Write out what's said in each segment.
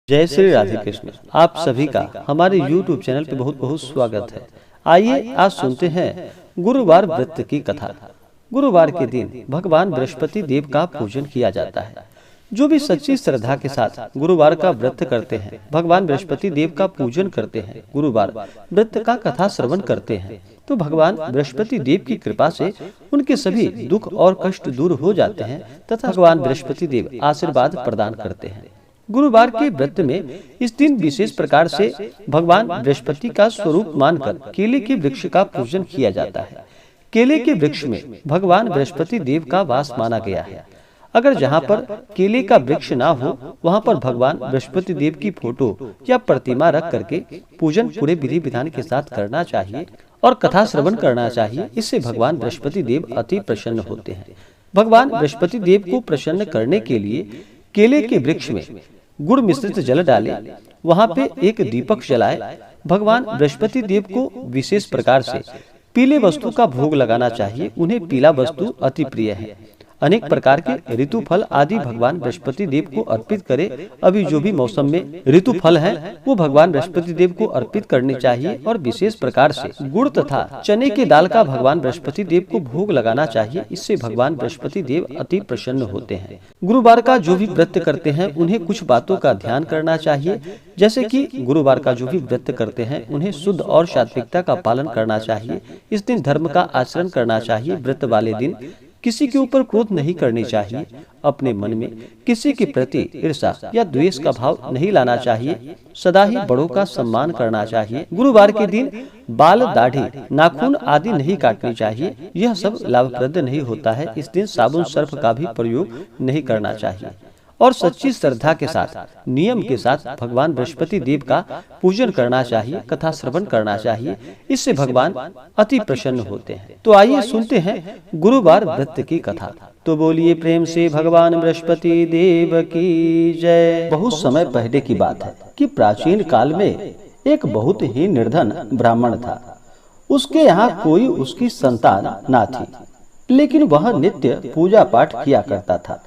जय श्री राधे कृष्ण। आप सभी का हमारे YouTube चैनल पे बहुत बहुत स्वागत है। आइए आज सुनते हैं गुरुवार व्रत की कथा। गुरुवार के दिन भगवान बृहस्पति देव का पूजन किया जाता है। जो भी सच्ची श्रद्धा के साथ गुरुवार का व्रत करते हैं, भगवान बृहस्पति देव का पूजन करते हैं, गुरुवार व्रत का कथा श्रवण करते हैं, तो भगवान बृहस्पति देव की कृपा से उनके सभी दुख और कष्ट दूर हो जाते हैं तथा भगवान बृहस्पति देव आशीर्वाद प्रदान करते हैं। गुरुवार के व्रत में इस दिन विशेष प्रकार से भगवान बृहस्पति का स्वरूप मानकर केले के वृक्ष का पूजन किया जाता है। केले के वृक्ष में भगवान बृहस्पति देव का वास माना गया है। अगर जहाँ पर केले का वृक्ष ना हो, वहाँ पर भगवान बृहस्पति देव की फोटो या प्रतिमा रख करके पूजन पूरे विधि विधान के साथ करना चाहिए और कथा श्रवण करना चाहिए। इससे भगवान बृहस्पति देव अति प्रसन्न होते हैं। भगवान बृहस्पति देव को प्रसन्न करने के लिए केले के वृक्ष में गुड़ मिश्रित जल डाले, वहाँ पे एक दीपक जलाए। भगवान बृहस्पति देव को विशेष प्रकार से पीले वस्तु का भोग लगाना चाहिए। उन्हें पीला वस्तु अति प्रिय है। अनेक प्रकार के ऋतु फल आदि भगवान बृहस्पति देव को अर्पित करे। अभी जो भी मौसम में ऋतु फल है वो भगवान बृहस्पति देव को अर्पित करने चाहिए और विशेष प्रकार से गुड़ तथा चने की दाल का भगवान बृहस्पति देव को भोग लगाना चाहिए। इससे भगवान बृहस्पति देव अति प्रसन्न होते हैं। गुरुवार का जो भी व्रत करते हैं उन्हें कुछ बातों का ध्यान करना चाहिए। जैसे कि गुरुवार का जो भी व्रत करते हैं उन्हें शुद्ध और सात्विकता का पालन करना चाहिए। इस दिन धर्म का आचरण करना चाहिए। व्रत वाले दिन किसी के ऊपर क्रोध नहीं करनी चाहिए। अपने मन में किसी के प्रति ईर्ष्या या द्वेष का भाव नहीं लाना चाहिए। सदा ही बड़ों का सम्मान करना चाहिए। गुरुवार के दिन बाल, दाढ़ी, नाखून आदि नहीं काटनी चाहिए। यह सब लाभप्रद नहीं होता है। इस दिन साबुन सर्फ का भी प्रयोग नहीं करना चाहिए और सच्ची श्रद्धा के साथ नियम के साथ भगवान बृहस्पति देव का पूजन करना चाहिए, कथा श्रवण करना चाहिए। इससे भगवान अति प्रसन्न होते हैं। तो आइए सुनते हैं गुरुवार व्रत की कथा। तो बोलिए प्रेम से भगवान बृहस्पति देव की जय। बहुत समय पहले की बात है कि प्राचीन काल में एक बहुत ही निर्धन ब्राह्मण था। उसके यहाँ कोई उसकी संतान ना थी, लेकिन वह नित्य पूजा पाठ किया करता था।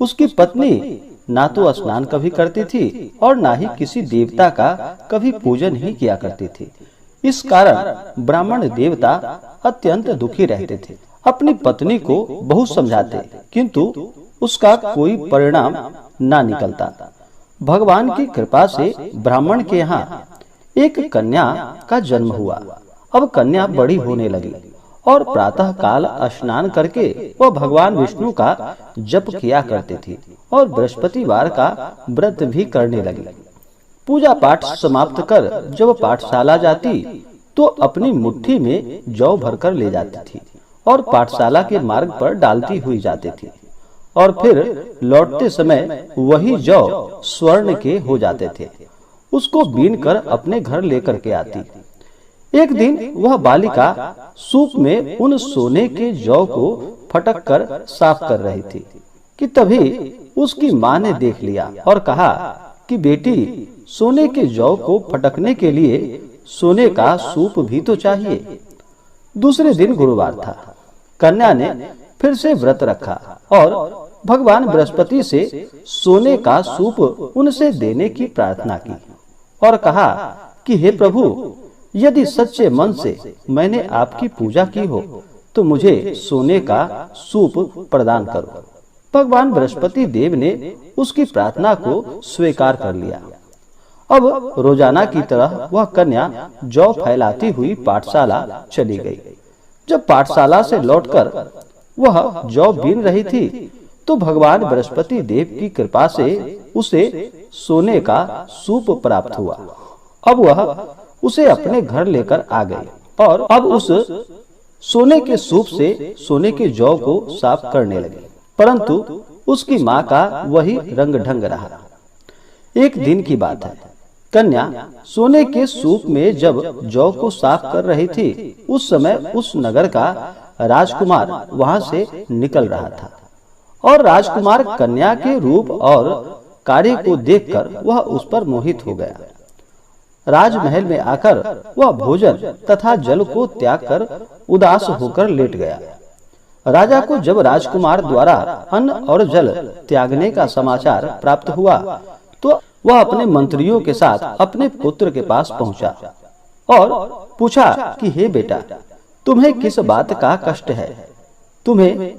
उसकी पत्नी ना तो स्नान कभी करती थी और ना ही किसी देवता का कभी पूजन ही किया करती थी। इस कारण ब्राह्मण देवता अत्यंत दुखी रहते थे। अपनी पत्नी को बहुत समझाते, किंतु उसका कोई परिणाम ना निकलता। भगवान की कृपा से ब्राह्मण के यहाँ एक कन्या का जन्म हुआ। अब कन्या बड़ी होने लगी और प्रातः काल स्नान करके वह भगवान विष्णु का जप किया करती थी और बृहस्पतिवार का व्रत भी करने लगी। पूजा पाठ समाप्त कर जब पाठशाला जाती तो अपनी मुट्ठी में जौ भरकर ले जाती थी और पाठशाला के मार्ग पर डालती हुई जाती थी और फिर लौटते समय वही जौ स्वर्ण के हो जाते थे। उसको बीन कर अपने घर लेकर के आती। एक दिन वह बालिका सूप में उन सोने के जौ को फटक कर साफ कर रही थी कि तभी उसकी माँ ने देख लिया और कहा कि बेटी, सोने के जौ को फटकने के लिए सोने का सूप भी तो चाहिए। दूसरे दिन गुरुवार था। कन्या ने फिर से व्रत रखा और भगवान बृहस्पति से सोने का सूप उनसे देने की प्रार्थना की और कहा कि हे प्रभु, यदि सच्चे मन से मैंने आपकी पूजा की हो तो मुझे सोने का सूप प्रदान करो। भगवान बृहस्पति देव ने उसकी प्रार्थना को स्वीकार कर लिया। अब रोजाना की तरह वह कन्या जौ फैलाती हुई पाठशाला चली गई। जब पाठशाला से लौटकर वह जौ बीन रही थी तो भगवान बृहस्पति देव की कृपा से उसे सोने का सूप प्राप्त हुआ। अब वह उसे अपने घर लेकर आ गई और अब उस सोने के सूप से सोने के जौ को साफ करने लगी, परंतु उसकी माँ का वही रंग ढंग रहा। एक दिन की बात है। कन्या सोने के सूप में जब जौ को साफ कर रही थी, उस समय उस नगर का राजकुमार वहां से निकल रहा था और राजकुमार कन्या के रूप और कार्य को देखकर वह उस पर मोहित हो गया। राजमहल में आकर वह भोजन तथा जल को त्याग कर उदास होकर लेट गया। राजा को जब राजकुमार द्वारा अन्न और जल त्यागने का समाचार प्राप्त हुआ तो वह अपने मंत्रियों के साथ अपने पुत्र के पास पहुंचा और पूछा कि हे बेटा, तुम्हें किस बात का कष्ट है? तुम्हें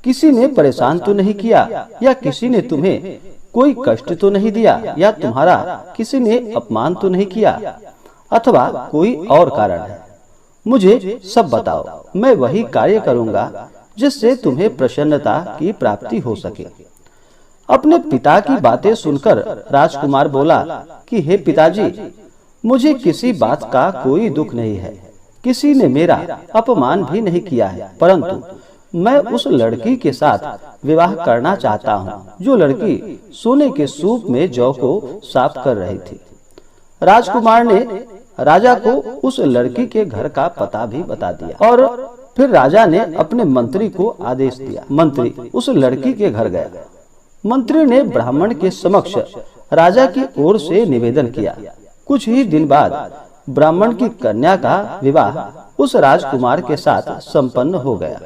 किसी ने परेशान तो नहीं किया, या किसी ने तुम्हें कोई कष्ट तो नहीं दिया, या तुम्हारा किसी ने अपमान तो नहीं किया, अथवा कोई और कारण है? मुझे सब बताओ, मैं वही कार्य करूंगा जिससे तुम्हें प्रसन्नता की प्राप्ति हो सके। अपने पिता की बातें सुनकर राजकुमार बोला कि हे पिताजी, मुझे किसी बात का कोई दुख नहीं है। किसी ने मेरा अपमान भी नहीं किया है, परंतु मैं उस लड़की के साथ विवाह करना चाहता हूँ जो लड़की सोने के सूप में जौ को साफ कर रही थी। राजकुमार ने राजा को उस लड़की के घर का पता भी बता दिया और फिर राजा ने अपने मंत्री को आदेश दिया। मंत्री उस लड़की के घर गया। मंत्री ने ब्राह्मण के समक्ष राजा की ओर से निवेदन किया। कुछ ही दिन बाद ब्राह्मण की कन्या का विवाह उस राजकुमार के साथ संपन्न हो गया।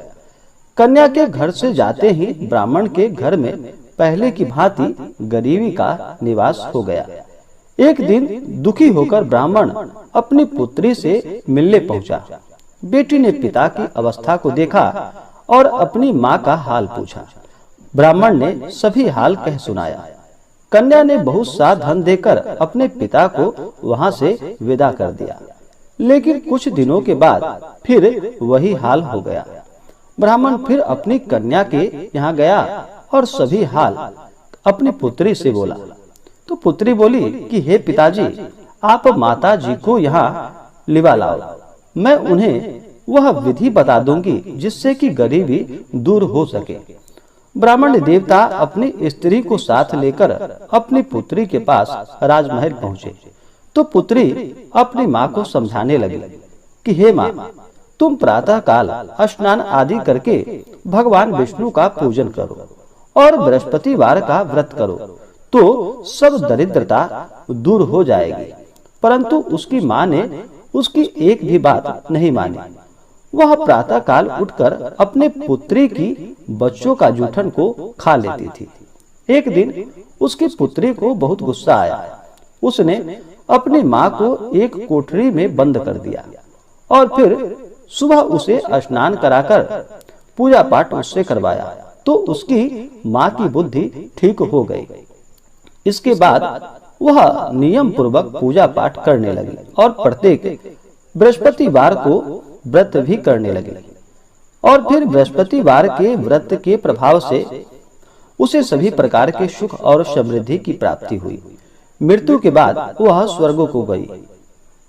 कन्या के घर से जाते ही ब्राह्मण के घर में पहले की भांति गरीबी का निवास हो गया। एक दिन दुखी होकर ब्राह्मण अपनी पुत्री से मिलने पहुंचा। बेटी ने पिता की अवस्था को देखा और अपनी माँ का हाल पूछा। ब्राह्मण ने सभी हाल कह सुनाया। कन्या ने बहुत सा धन देकर अपने पिता को वहां से विदा कर दिया, लेकिन कुछ दिनों के बाद फिर वही हाल हो गया। ब्राह्मण फिर अपनी कन्या के यहाँ गया और सभी हाल अपनी पुत्री से बोला। तो पुत्री बोली कि हे पिताजी, आप माता जी को यहाँ लिवा लाओ, मैं उन्हें वह विधि बता दूंगी जिससे कि गरीबी दूर हो सके। ब्राह्मण देवता अपनी स्त्री को साथ लेकर अपनी पुत्री के पास राजमहल पहुँचे। तो पुत्री अपनी माँ को समझाने लगी कि हे माँ, तुम प्रातः काल स्नान आदि करके भगवान विष्णु का पूजन करो और बृहस्पतिवार का व्रत करो तो सब दरिद्रता दूर हो जाएगी। परंतु उसकी माँ ने उसकी एक भी बात नहीं मानी। वह प्रातः काल उठकर अपने पुत्री की बच्चों का जूठन को खा लेती थी। एक दिन उसकी पुत्री को बहुत गुस्सा आया। उसने अपनी माँ को एक कोठरी में बंद कर दिया और फिर सुबह उसे स्नान कराकर पूजा पाठ उससे करवाया तो उसकी माँ की बुद्धि ठीक हो गई। इसके बाद वह नियम पूर्वक पूजा पाठ करने लगी और प्रत्येक बृहस्पतिवार को व्रत भी करने लगी। और फिर बृहस्पतिवार के व्रत के प्रभाव से उसे सभी प्रकार के सुख और समृद्धि की प्राप्ति हुई। मृत्यु के बाद वह स्वर्ग को गई।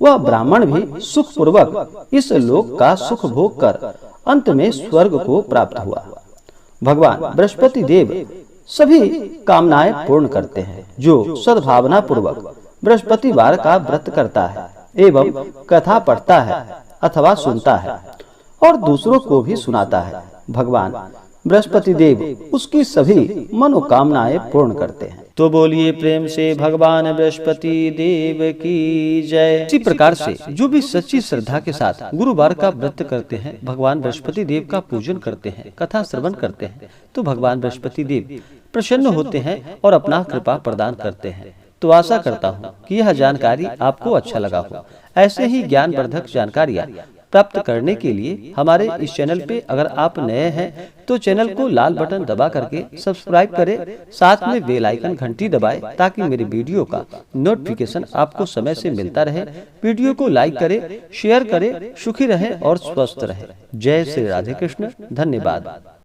वह ब्राह्मण भी सुख पूर्वक इस लोक का सुख भोग कर अंत में स्वर्ग को प्राप्त हुआ। भगवान बृहस्पति देव सभी कामनाएं पूर्ण करते हैं जो सद्भावना पूर्वक बृहस्पतिवार का व्रत करता है एवं कथा पढ़ता है अथवा सुनता है और दूसरों को भी सुनाता है। भगवान बृहस्पति देव उसकी सभी मनोकामनाएं पूर्ण करते हैं। तो बोलिए प्रेम से भगवान बृहस्पति देव की जय। इसी प्रकार से जो भी सच्ची श्रद्धा के साथ गुरुवार का व्रत करते हैं, भगवान बृहस्पति देव का पूजन करते हैं, कथा श्रवण करते हैं, तो भगवान बृहस्पति देव प्रसन्न होते हैं और अपना कृपा प्रदान करते हैं। तो आशा करता हूँ कि यह जानकारी आपको अच्छा लगा हो। ऐसे ही ज्ञानवर्धक जानकारियाँ प्राप्त करने के लिए हमारे इस चैनल पे अगर आप नए हैं तो चैनल को लाल बटन दबा करके सब्सक्राइब करें, साथ में बेल आइकन घंटी दबाएं ताकि मेरी वीडियो का नोटिफिकेशन आपको समय से मिलता रहे। वीडियो को लाइक करें, शेयर करें, सुखी रहें और स्वस्थ रहें। जय श्री राधे कृष्ण। धन्यवाद।